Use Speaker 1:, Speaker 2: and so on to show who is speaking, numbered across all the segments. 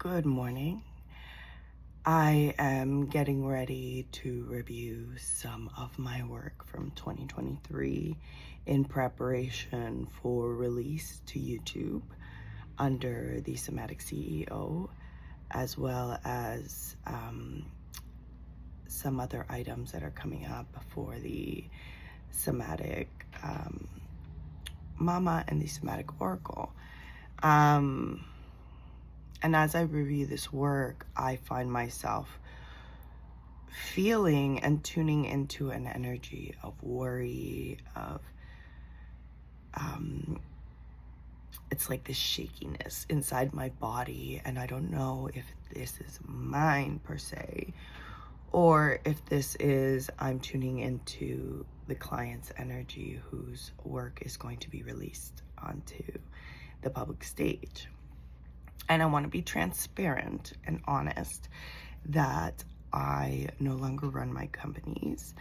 Speaker 1: Good morning. I am getting ready to review some of my work from 2023 in preparation for release to YouTube under the Somatic CEO, as well as some other items that are coming up for the Somatic Mama and the Somatic Oracle. And as I review this work, I find myself feeling and tuning into an energy of worry, of it's like this shakiness inside my body, and I don't know if this is mine per se, or if this is I'm tuning into the client's energy whose work is going to be released onto the public stage. And I want to be transparent and honest that I no longer run my companies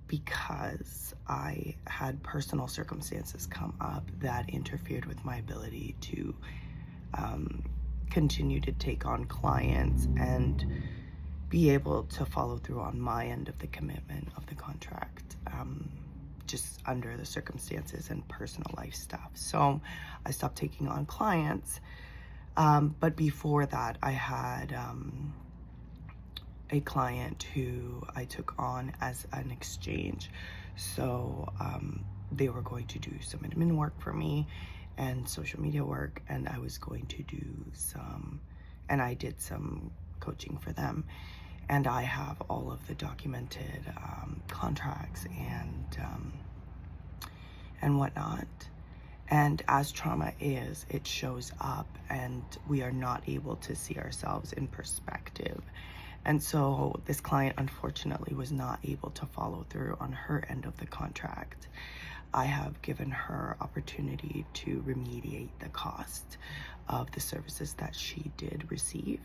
Speaker 1: because I had personal circumstances come up that interfered with my ability to continue to take on clients and be able to follow through on my end of the commitment of the contract. Just under the circumstances and personal life stuff. So I stopped taking on clients. But before that, I had a client who I took on as an exchange. So they were going to do some admin work for me and social media work, and I was going to do and I did some coaching for them. And I have all of the documented contracts and whatnot. And as trauma is, it shows up and we are not able to see ourselves in perspective. And so this client unfortunately was not able to follow through on her end of the contract. I have given her opportunity to remediate the cost of the services that she did receive.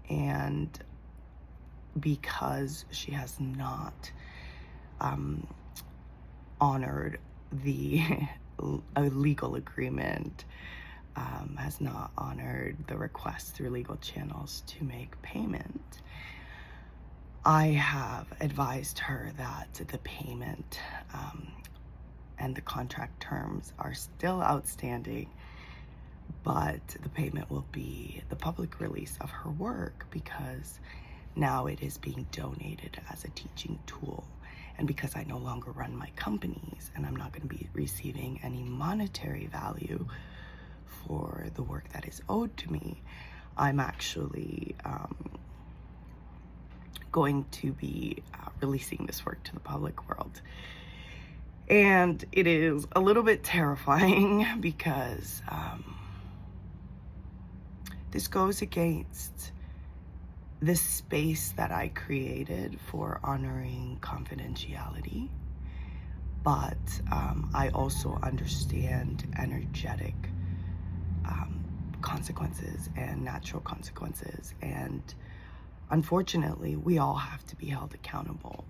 Speaker 1: And because she has not honored the legal agreement, has not honored the request through legal channels to make payment, I have advised her that the payment and the contract terms are still outstanding, but the payment will be the public release of her work because now it is being donated as a teaching tool. And because I no longer run my companies and I'm not going to be receiving any monetary value for the work that is owed to me, I'm actually going to be releasing this work to the public world. And it is a little bit terrifying because this goes against the space that I created for honoring confidentiality. But I also understand energetic consequences and natural consequences. And unfortunately, we all have to be held accountable.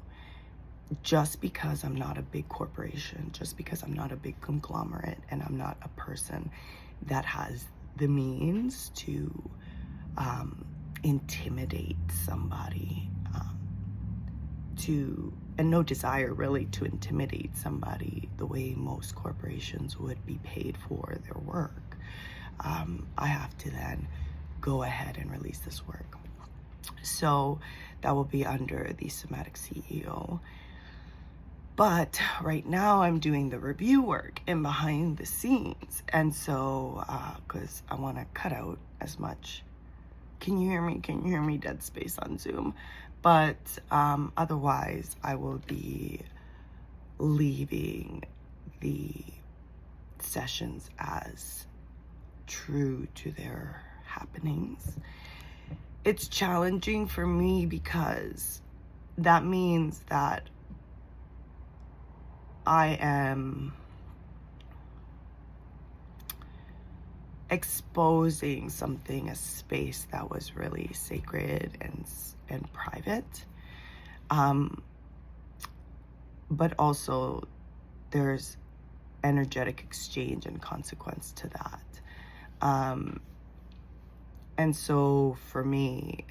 Speaker 1: Just because I'm not a big corporation, just because I'm not a big conglomerate, and I'm not a person that has the means to intimidate somebody, and no desire really to intimidate somebody the way most corporations would be paid for their work, I have to then go ahead and release this work. So that will be under the Somatic CEO. But right now I'm doing the review work in behind the scenes. And so, because I want to cut out as much. Can you hear me? Can you hear me? Dead space on Zoom. But otherwise, I will be leaving the sessions as true to their happenings. It's challenging for me because that means that I am exposing something, a space that was really sacred and private. But also there's energetic exchange and consequence to that. And so for me,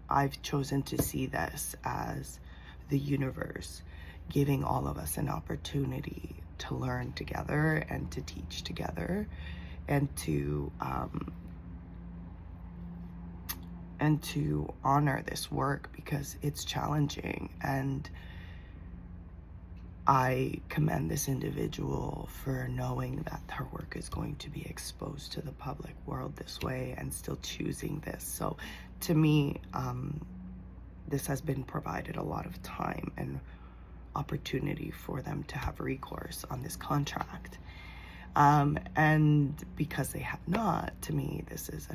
Speaker 1: I've chosen to see this as the universe giving all of us an opportunity to learn together and to teach together, and to honor this work, because it's challenging. And I commend this individual for knowing that her work is going to be exposed to the public world this way and still choosing this. So to me, this has been provided a lot of time and opportunity for them to have recourse on this contract. And because they have not, to me, this is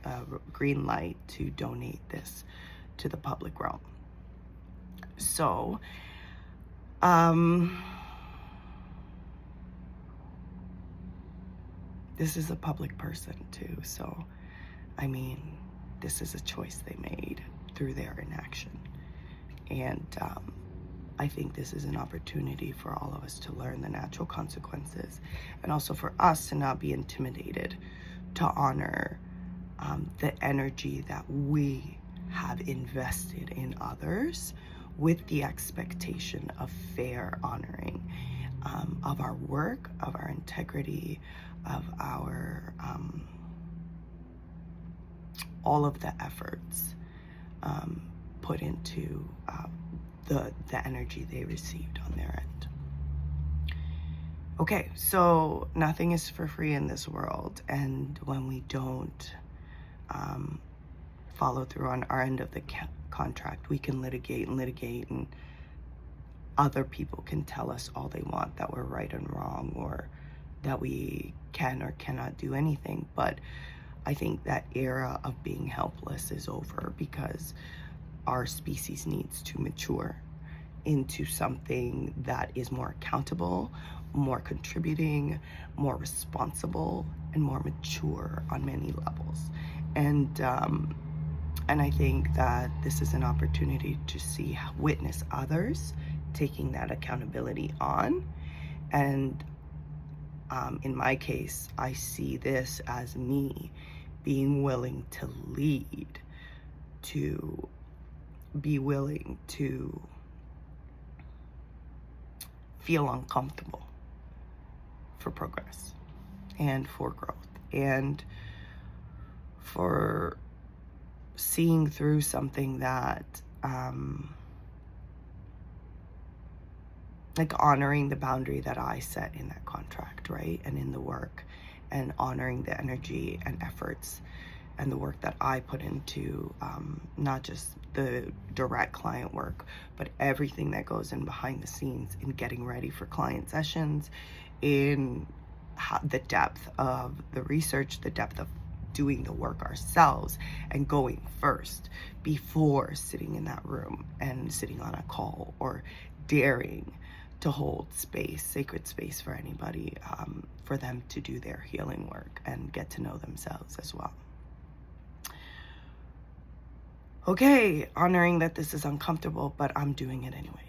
Speaker 1: a green light to donate this to the public realm. So, this is a public person too. So, I mean, this is a choice they made through their inaction. And I think this is an opportunity for all of us to learn the natural consequences, and also for us to not be intimidated, to honor the energy that we have invested in others, with the expectation of fair honoring of our work, of our integrity, of our all of the efforts put into the energy they received on their end. Okay, so nothing is for free in this world, and when we don't follow through on our end of the contract, we can litigate, and other people can tell us all they want that we're right and wrong, or that we can or cannot do anything. But I think that era of being helpless is over, because our species needs to mature into something that is more accountable, more contributing, more responsible, and more mature on many levels. And I think that this is an opportunity to witness others taking that accountability on. And in my case, I see this as me being willing to lead, to be willing to feel uncomfortable for progress and for growth, and for seeing through something that like honoring the boundary that I set in that contract, right? And in the work, and honoring the energy and efforts and the work that I put into not just the direct client work, but everything that goes in behind the scenes in getting ready for client sessions, in the depth of the research, the depth of doing the work ourselves, and going first before sitting in that room and sitting on a call, or daring to hold space, sacred space for anybody, for them to do their healing work and get to know themselves as well. Okay, honoring that this is uncomfortable, but I'm doing it anyway.